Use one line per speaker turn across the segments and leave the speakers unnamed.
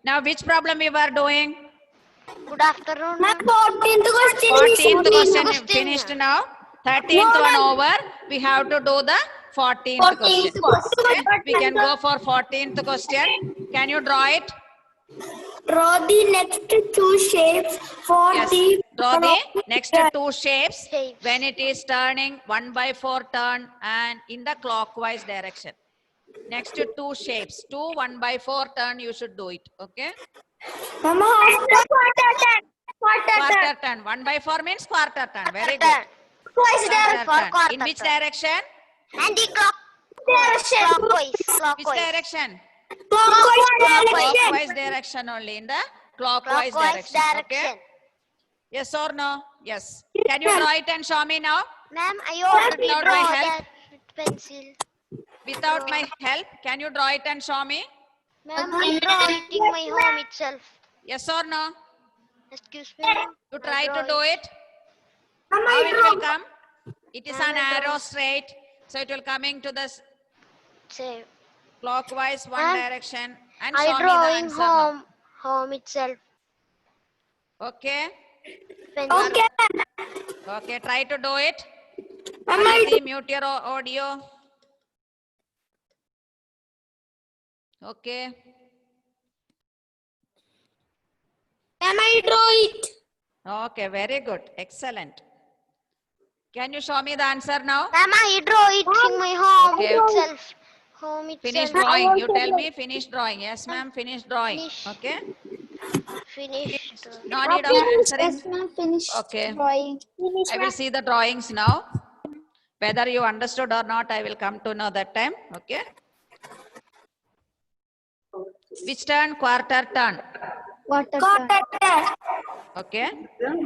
Now, which problem we were doing?
Good afternoon.
Ma'am, 14th question.
14th question
question,
finished
yeah.
now. 13th
No,
one
ma'am.
over. We have to do the 14th question. Okay? We can go for 14th question. Can you draw it?
Draw the next two shapes for
Yes.
the
Draw the next two shapes
Shapes.
when it is turning 1/4 turn and in the clockwise direction. Next two shapes. 2 1/4 turn you should do it. Okay?
Ma'am, half quarter turn.
Quarter turn. 1/4 means quarter turn. Very good.
Twice
Quarter
for
turn.
quarter
In which
turn.
direction?
And the
direction.
clockwise.
Which
Clockwise.
direction?
Clockwise direction.
Clockwise direction only. In the clockwise direction. Okay?
direction.
Yes or no? Yes. Can you draw it and show me now?
Ma'am, I already
Without
draw
my help?
that with pencil.
Without my help, can you draw it and show me?
Ma'am, I draw it in my home itself.
Yes or no?
Excuse me, ma'am.
You
I
try
draw
to do it.
Ma'am,
How
I
it
draw.
will come? It is an
I draw.
arrow straight. So it will coming to the
Say,
clockwise one
Ma'am,
direction. And
I
show me the
draw in
answer now.
home itself.
Okay.
Pencil.
Okay.
Okay, try to do it.
Ma'am, I
Aditi, mute your audio. Okay.
draw it.
Okay, very good. Excellent. Can you show me the answer now?
Ma'am, I draw it in my home
Okay.
itself. Home itself.
Finish drawing. You tell me finish drawing. Yes, ma'am. Finish drawing.
Finish.
Okay.
Finished.
No need of answering.
ma'am, finished
Okay.
drawing.
I will see the drawings now. Whether you understood or not, I will come to know that time. Okay. Which turn? Quarter turn.
Quarter turn.
Okay.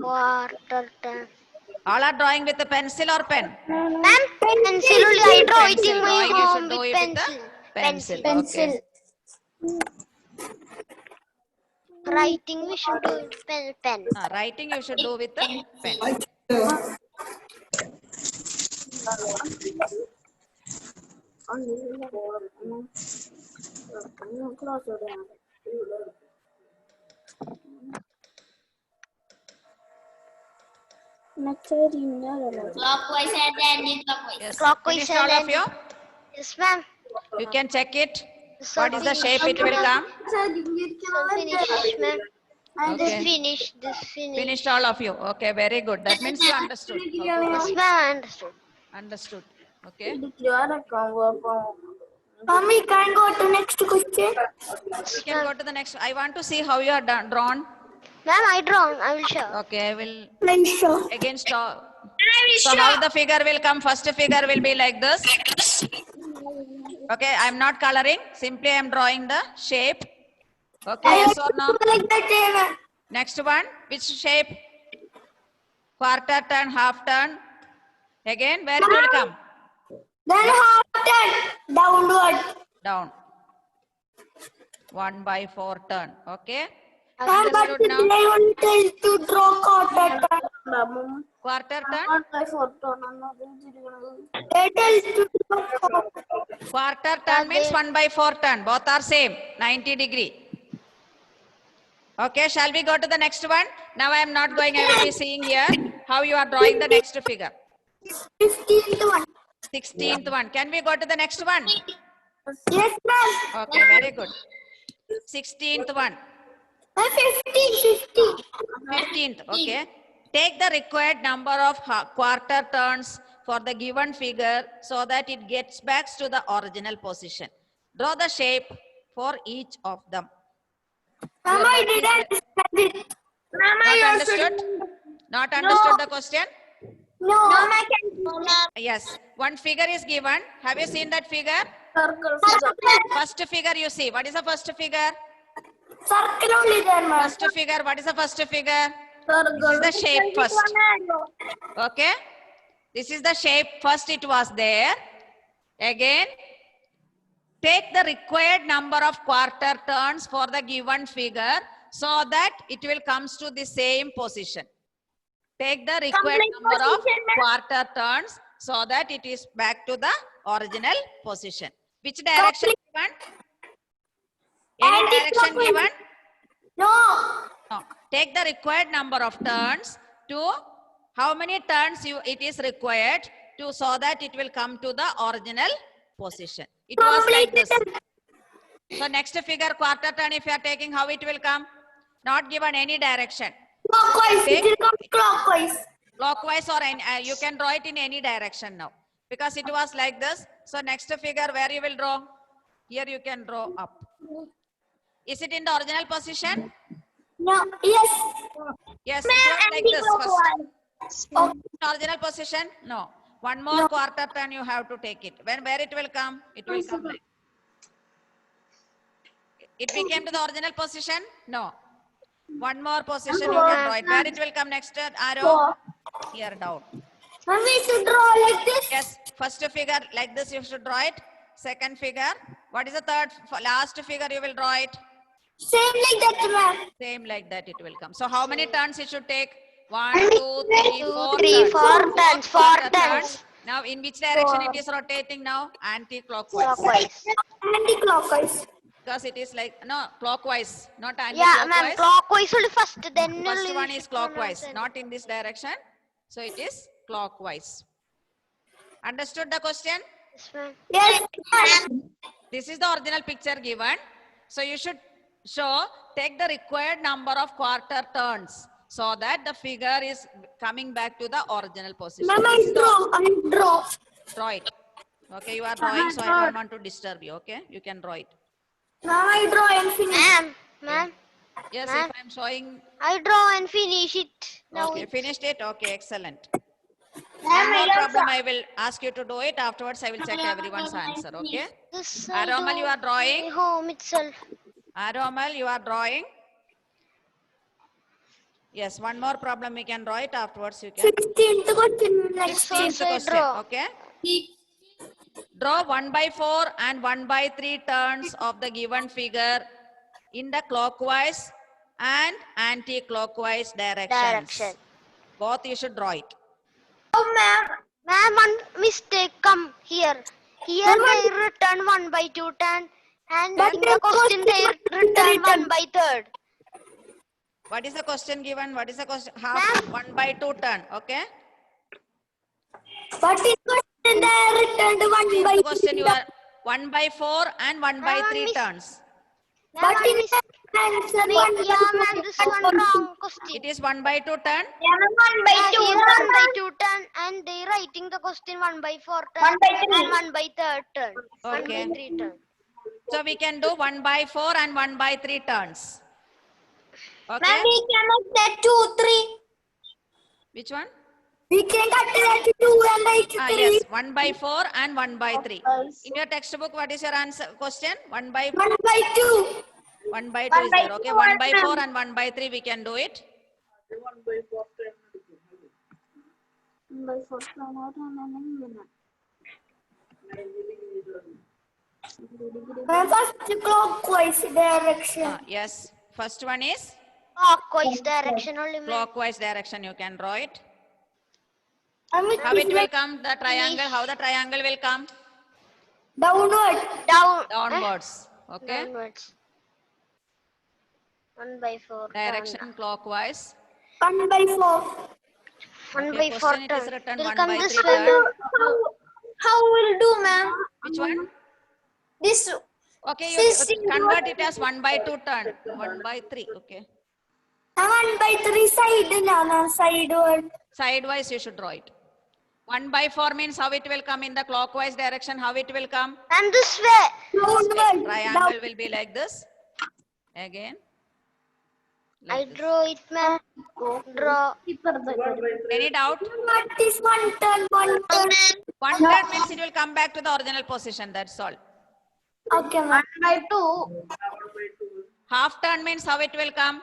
Quarter turn.
All are drawing with a pencil or pen?
Ma'am, pencil only. I draw it
Pencil.
in my
Drawing you
home
should do
with
it with
pencil.
the pencil.
Pencil.
Okay.
Writing we should do pen.
Writing you should do with the pen.
Clockwise and anti-clockwise.
Yes.
Clockwise
Finished all
and
of you?
Yes, ma'am.
You can check it.
So
What is the shape it will come?
So finish, ma'am. This
Okay.
finish. This finish.
Finished all of you. Okay, very good. That means you understood. Okay.
Yes, ma'am. I understood.
Understood. Okay.
Mommy, can go to next question.
You can go to the next. I want to see how you are drawn.
Ma'am, I draw. I will show.
Okay, I will
Please show.
again stop. So how the figure will come? First figure will be like this. Okay, I am not coloring. Simply I am drawing the shape. Okay, yes or no?
Like that.
Next one, which shape? Quarter turn, half turn. Again, where it will come?
Then half turn downward.
Down. 1/4 turn. Okay.
Ma'am, but
Understood now?
they only tell to draw quarter turn.
Quarter turn.
They tell to draw quarter.
Quarter turn means 1/4 turn. Both are same. 90 degree. Okay, shall we go to the next one? Now I am not going. I will be seeing here how you are drawing the next figure.
15th one.
16th one. Can we go to the next one?
Yes, ma'am.
Okay, very good. 16th one.
15.
15th. Okay. Take the required number of quarter turns for the given figure so that it gets back to the original position. Draw the shape for each of them.
Ma'am, I didn't understand it. Ma'am,
Not understood? Not understood the question?
No, ma'am, I can.
Yes. One figure is given. Have you seen that figure? First figure you see. What is the first figure?
Circle only there, ma'am.
First figure. What is the first figure? This is the shape first. Okay. This is the shape. First it was there. Again, take the required number of quarter turns for the given figure so that it will comes to the same position. Take the required number of quarter turns so that it is back to the original position. Which direction given? Any direction given? take the required number of turns to how many turns it is required to so that it will come to the original position. It was like this. So next figure, quarter turn, if you are taking, how it will come? Not given any direction.
Clockwise.
Take-
It will come clockwise.
Clockwise or you can draw it in any direction now. Because it was like this. So next figure, where you will draw? Here you can draw up. Is it in the original position?
No. Yes.
Yes, it was like this first. Original position? No. One more quarter turn you have to take it. Where it will come? It will come like. It became to the original position? No. One more position you can draw it. Where it will come next arrow? Here down.
Ma'am, we should draw like this.
Yes, first figure like this you should draw it. Second figure. What is the third? Last figure you will draw it.
Same like that, ma'am.
Same like that it will come. So how many turns it should take? 1, 2, 3, 4
3,
turns.
4 turns, 4
quarter
turns.
Now in which direction it is rotating now? Anti-clockwise.
Clockwise.
Anti-clockwise.
Because it is like, no, clockwise, not
Yeah,
anti-clockwise.
ma'am. Clockwise only first. Then
First
only
one
we
is
should
clockwise,
pronounce it.
not in this direction. So it is clockwise. Understood the question?
Yes, ma'am.
Yes, ma'am.
This is the original picture given. So you should take the required number of quarter turns so that the figure is coming back to the original position.
Ma'am, I
This is the-
draw.
Draw it. Okay, you are drawing, so I don't want to disturb you. Okay, you can draw it.
Ma'am, I draw and finish.
Ma'am.
Yes,
Ma'am.
if I'm showing.
I draw and finish it. Now
Okay,
it's
finished it. Okay, excellent.
Ma'am,
One
I
more
also-
problem, I will ask you to do it. Afterwards, I will check everyone's answer. Okay.
this
Aromal, you are drawing.
home itself.
Aromal, you are drawing. Yes, one more problem we can draw it. Afterwards, you can.
16th question next.
16th
I
question.
draw.
Okay. Draw 1/4 and 1/3 turns of the given figure in the clockwise and anti-clockwise directions.
Direction.
Both you should draw it.
Oh, ma'am.
Ma'am, one mistake come here. Here they return 1/2 turn, and
But
in the
the
question they return
return.
1/3.
What is the question given? What is the question? Half
Ma'am.
1/2 turn. Okay.
But in question they returned
In
1/2.
the question you are 1/4 and 1/3
miss-
turns.
But
Ma'am,
in
miss-
answer
yeah, ma'am, this one wrong question.
It is 1/2 turn.
Yeah, here 1/2 turn, and they writing the question 1/4 turn
1/3.
and 1/3 turn.
Okay.
1/3 turn.
So we can do 1/4 and 1/3 turns. Okay.
Ma'am, we cannot say 2, 3.
Which one?
We can cut that to 2 and write 3.
Yes, 1/4 and 1/3. In your textbook, what is your answer question? 1/2
1/2.
is there. Okay, 1/4 and 1/3 we can do it.
Ma'am, first clockwise direction.
Yes, first one is
Clockwise direction only, ma'am.
clockwise direction. You can draw it.
And it
How
is
it will come? The triangle. How the triangle will come?
downward.
Down.
Downwards. Okay.
Downwards. 1/4
Direction clockwise.
1/4.
turn.
Okay,
1/4
question it is
turn.
written
Will
1
come
by
this
3
way,
turn.
ma'am.
How will do, ma'am?
Which one?
This.
Okay, you
16
convert it as 1/2 turn. 1/3. Okay.
1/3 side, no, sideward.
Sidewise you should draw it. 1/4 means how it will come in the clockwise direction. How it will come?
And this way.
Downward.
Triangle will be like this. Again.
I
Like this.
draw it, ma'am. Draw.
Any doubt?
What is 1 turn, 1 turn?
1 turn means it will come back to the original position. That's all.
Okay, ma'am.
1/2.
Half turn means how it will come?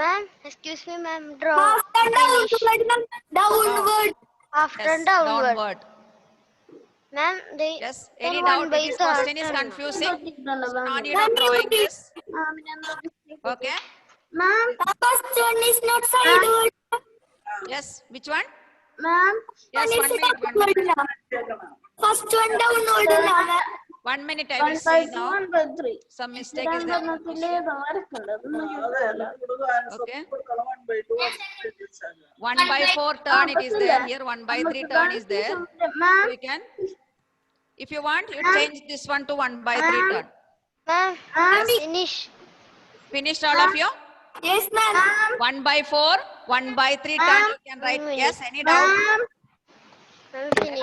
Ma'am, excuse me, ma'am. Draw.
Half turn downward, ma'am. Downward.
After
Yes,
downward.
downward.
Ma'am, they.
Yes.
then
Any
1
doubt?
by
This
3rd
question is
turn.
confusing. So no need of drawing this. Okay.
Ma'am, the first one is not sideward.
Yes. Which one?
Ma'am,
Yes,
one
one
is
minute, 1 minute.
downward now. First one downward now, ma'am.
1 minute, I will see now.
1 by 3.
Some mistake is there in the question. Okay. 1 by 4 turn it is there. Here 1 by 3 turn is there. So you can, if you want, you change this one to 1 by 3 turn.
Ma'am,
Yes.
finish.
Finished all of you?
Yes, ma'am.
1 by 4, 1 by 3 turn you can write. Yes, any doubt?
Ma'am, finish.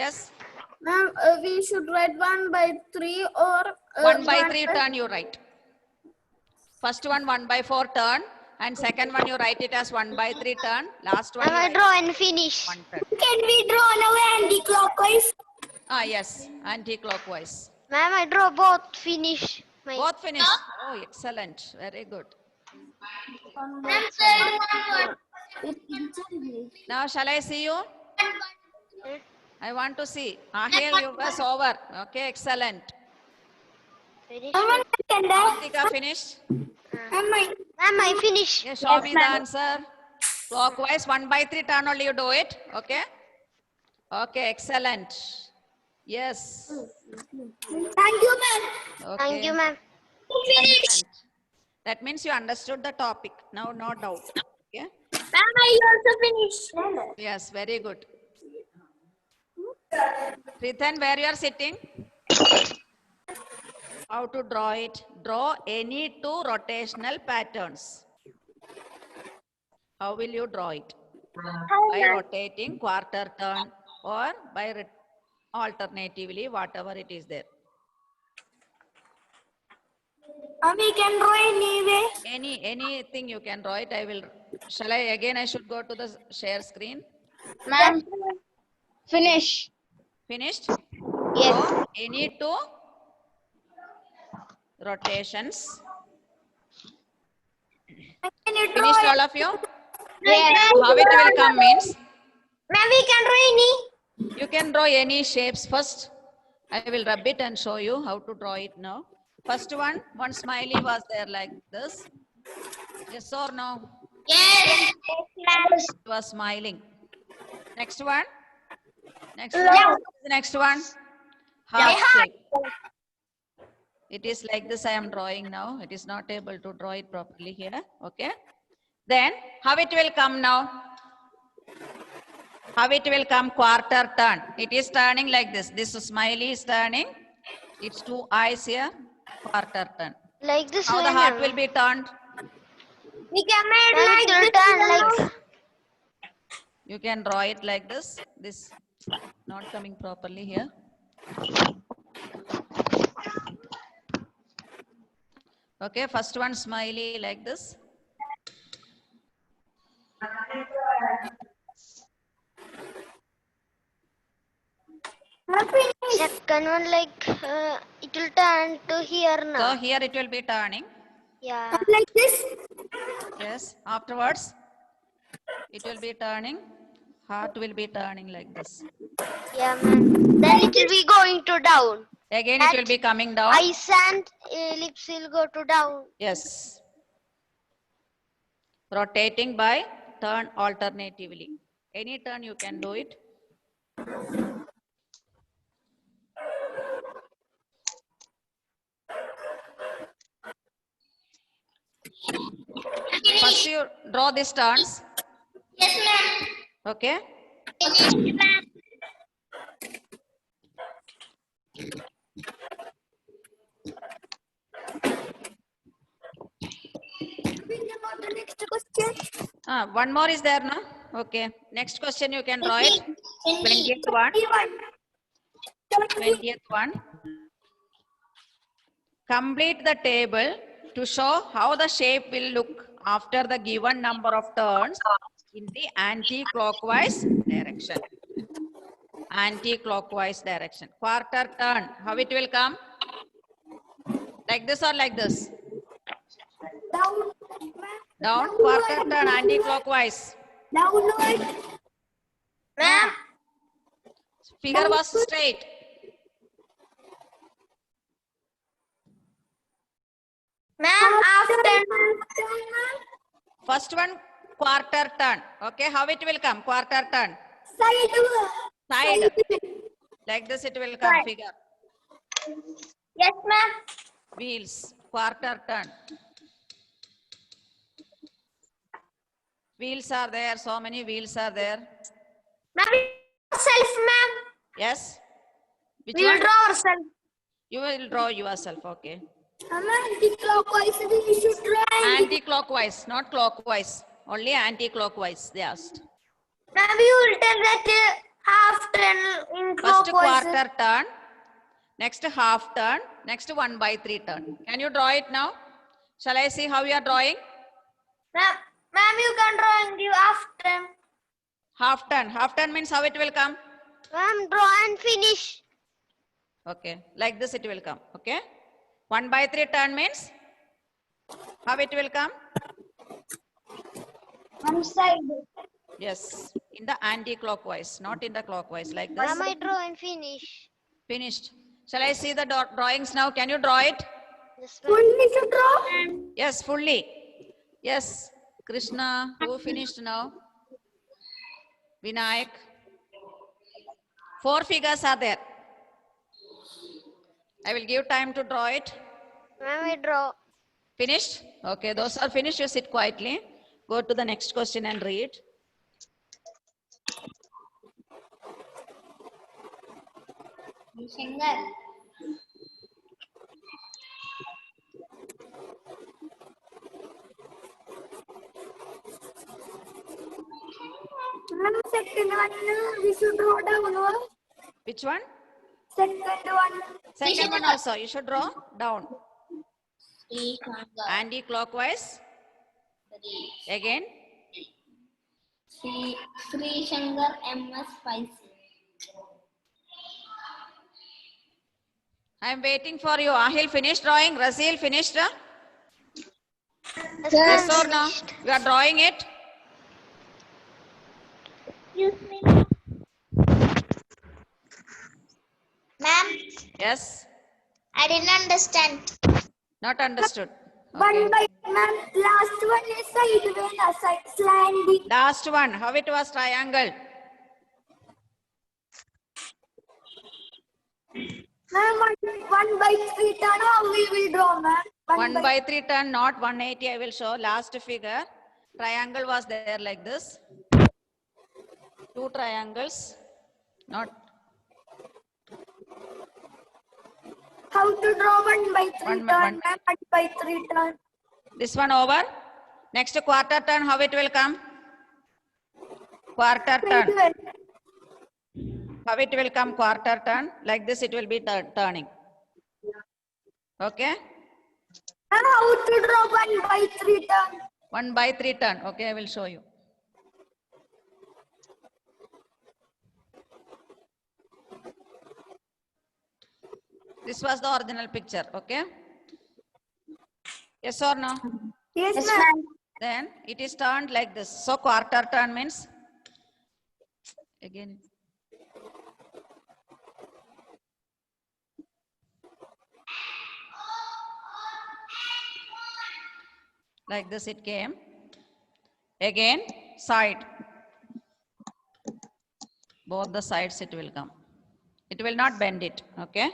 Yes.
Ma'am, we should write 1 by 3 or
1 by 3 turn you write. First one 1 by 4 turn, and second one you write it as 1 by 3 turn. Last one
Ma'am,
you
I
write
draw and finish.
1 turn.
Can we draw now anti-clockwise?
Ah, yes, anti-clockwise.
Ma'am, I draw both finish.
Both finished. Oh, excellent. Very good. Now, shall I see you? I want to see. Ah, here you was over. Okay, excellent.
Finish.
Ritika finished?
Ma'am, I finish.
Yes, show me the answer. Clockwise, 1 by 3 turn only you do it. Okay. Okay, excellent. Yes.
Thank you, ma'am.
Okay.
Thank you, ma'am.
Excellent. That means you understood the topic. Now, no doubt. Okay.
Ma'am, I also finished.
Yes, very good. Prithan, where you are sitting? How to draw it? Draw any two rotational patterns. How will you draw it? By rotating quarter turn or by alternatively, whatever it is there.
We can draw anyway.
Anything you can draw it. I will. Shall I again? I should go to the share screen.
Ma'am, finish.
Finished?
Yes.
So, any two rotations.
Can you draw
Finished all of you?
Yes.
How it will come means
Ma'am, we can draw any.
you can draw any shapes first. I will rub it and show you how to draw it now. First one smiley was there like this. Yes or no?
Yes.
It was smiling. Next one. Next one. Heart shape. It is like this I am drawing now. It is not able to draw it properly here. Okay. Then how it will come now? How it will come? Quarter turn. It is turning like this. This smiley is turning. Its two eyes here. Quarter turn.
Like this.
Now the heart will be turned.
We can make
Ma'am, it will turn like.
You can draw it like this. This not coming properly here. Okay, first one smiley like this.
Second one like it will turn to here
So
now.
here it will be turning.
Yeah.
like this.
Yes. Afterwards, it will be turning. Heart will be turning like this.
Yeah, ma'am. Then it will be going to down.
Again, it will be coming down.
Eyes and lips will go to down.
Yes. Rotating by turn alternatively. Any turn you can do it. First you draw these turns.
Yes, ma'am.
Okay.
Yes, ma'am. The next question.
One more is there now. Okay. Next question you can draw it. 20th one. 20th one. Complete the table to show how the shape will look after the given number of turns in the anti-clockwise direction. Anti-clockwise direction. Quarter turn. How it will come? Like this or like this?
Down.
Down. Quarter turn. Anti-clockwise.
Downward.
Ma'am.
Figure was straight.
Ma'am, after.
First one quarter turn. Okay. How it will come? Quarter turn.
Side.
Side. Like this it will come. Figure.
Yes, ma'am.
Wheels, quarter turn. Wheels are there, so many wheels are there.
Ma'am, self, ma'am.
Yes? Which
We will
one?
draw ourselves.
You will draw yourself, okay.
Anti-clockwise, we should draw.
Anti-clockwise, not clockwise. Only anti-clockwise, they asked.
Ma'am, you will tell that half turn in
First
clockwise.
quarter turn, next half turn, next 1/3 turn. Can you draw it now? Shall I see how you are drawing?
Ma'am, you can draw and give half turn.
Half turn. Half turn means how it will come?
Ma'am, draw and finish.
Okay, like this it will come. Okay. 1/3 turn means how it will come?
One side.
Yes, in the anti-clockwise, not in the clockwise, like this.
Ma'am, I draw and finish.
Finished. Shall I see the drawings now? Can you draw it?
Yes, ma'am.
Fully should draw.
Yes, fully. Yes, Krishna, who finished now? Vinayak. 4 figures are there. I will give time to draw it.
Ma'am, I draw.
Finished? Okay, those are finished. You sit quietly. Go to the next question and read.
Ma'am, second one, we should draw down. No?
Which one?
Second one.
Second one also. You should draw down. Anti-clockwise. Again.
Sri Shankar MS Spicy.
I am waiting for you. Ahil finished drawing. Rasil finished.
Yes,
Yes
ma'am.
or no? You are drawing it.
Excuse me. Ma'am,
Yes.
I didn't understand.
Not understood.
One
Okay.
by ma'am, last one is sideways, side slanting.
Last one. How it was triangle?
Ma'am, one by 3 turn, how we will draw, ma'am?
1/3 turn, not 180. I will show last figure. Triangle was there like this. 2 triangles. Not.
How to draw 1 by 3
One-
turn,
one-
ma'am? 1 by 3 turn.
This one over. Next quarter turn, how it will come? Quarter turn.
Sideways.
How it will come? Quarter turn. Like this it will be turning. Okay.
Ma'am, how to draw 1 by 3 turn?
1/3 turn. Okay, I will show you. This was the original picture. Okay. Yes or no?
Yes,
Yes,
ma'am.
Then it is turned like this. So quarter turn means again. Like this it came. Again side. Both the sides it will come. It will not bend it. Okay.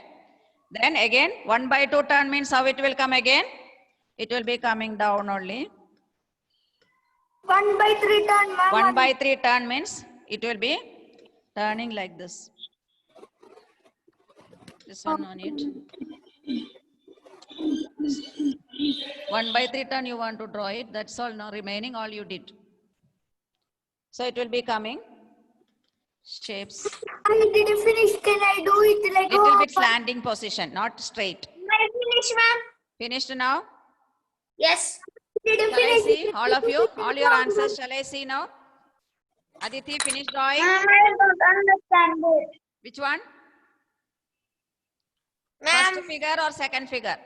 Then again 1/2 turn means how it will come again? It will be coming down only.
1 by 3 turn, ma'am.
1/3 turn means it will be turning like this. This one on it. 1/3 turn you want to draw it. That's all. Now remaining all you did. So it will be coming shapes.
I didn't finish. Can I do it like
Little bit slanting position, not straight.
I finish, ma'am.
Finished now?
Yes. Didn't
Shall I
finish.
see all of you? All your answers shall I see now? Aditi finished drawing.
Ma'am, I don't understand it.
Which one?
Ma'am,
First figure or second figure?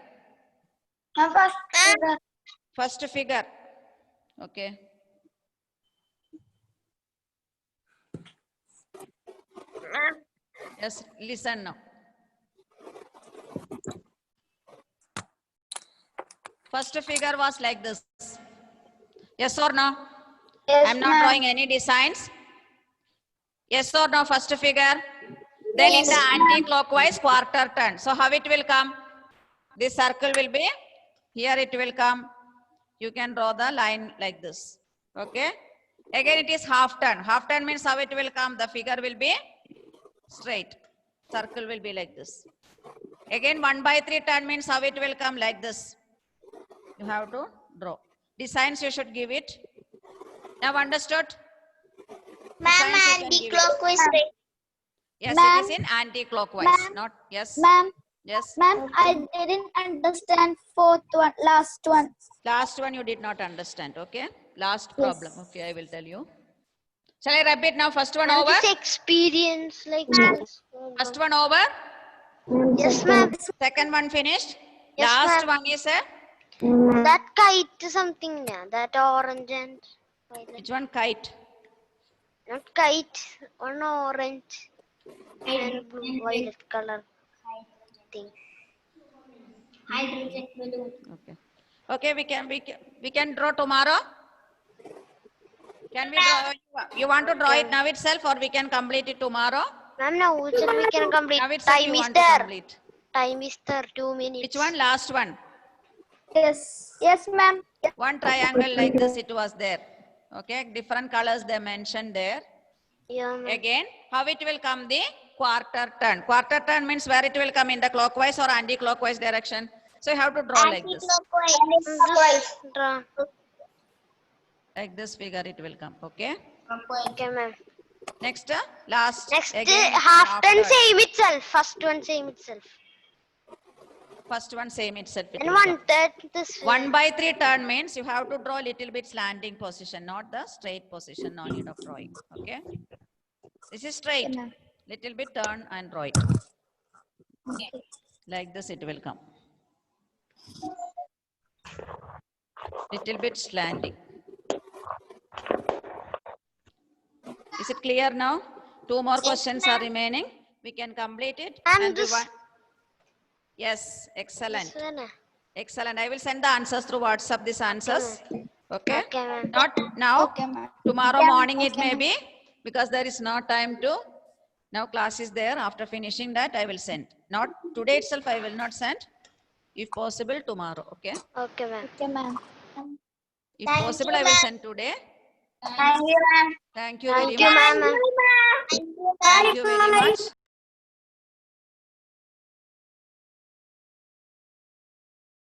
first.
First figure. Okay.
Ma'am,
Yes, listen now. First figure was like this. Yes or no?
yes,
I'm not drawing any designs. Yes or no, first figure? Then in the anti-clockwise quarter turn. So how it will come? This circle will be, here it will come. You can draw the line like this. Okay. Again it is half turn. Half turn means how it will come? The figure will be straight. Circle will be like this. Again 1/3 turn means how it will come? Like this. You have to draw. Designs you should give it. Now understood?
Ma'am,
Designs you can give it.
anti-clockwise.
Yes,
Ma'am.
it is in anti-clockwise.
Ma'am.
Not, yes.
Ma'am,
Yes.
ma'am, I didn't understand fourth one, last one.
Last one you did not understand. Okay. Last problem. Okay, I will tell you. Shall I rub it now? First one over.
This experience like this.
First one over.
Yes, ma'am.
Second one finished.
Yes,
Last
ma'am.
one is a,
That kite something, yeah. That orange and violet.
which one? Kite.
Not kite, one orange and blue, violet color thing.
Okay. Okay, we can draw tomorrow. Can we draw? You want to draw it now itself, or we can complete it tomorrow?
Ma'am, now we can complete.
Now itself
Time
you
is
want to
there.
complete.
Time is there. 2 minutes.
Which one? Last one.
Yes. Yes, ma'am.
One triangle like this it was there. Okay, different colors they mentioned there.
Yeah, ma'am.
Again, how it will come? The quarter turn. Quarter turn means where it will come, in the clockwise or anti-clockwise direction. So you have to draw like this.
Just draw.
Like this figure it will come. Okay.
Okay, ma'am.
Next, last.
Next,
again,
half turn
turn.
same itself. First one same itself.
First one same itself. it
And
will
1/3
come.
this.
1/3 turn means you have to draw a little bit slanting position, not the straight position. No need of drawing. Okay. This is straight. Little bit turn and draw it. Like this it will come. Little bit slanting. Is it clear now? 2 more questions are remaining. We can complete it.
And
we
this-
want. Yes, excellent.
This one.
Excellent. I will send the answers through WhatsApp, these answers. Okay.
Okay, ma'am.
Not now.
Okay, ma'am.
Tomorrow
Yeah,
morning it
okay,
may
ma'am.
be, because there is no time to. Now class is there. After finishing that, I will send. Not today itself, I will not send. If possible, tomorrow. Okay.
Okay, ma'am.
Okay, ma'am.
If possible, I will send today.
Thank you, ma'am.
Thank you very
Thank you,
much.
ma'am.
Thank you very much.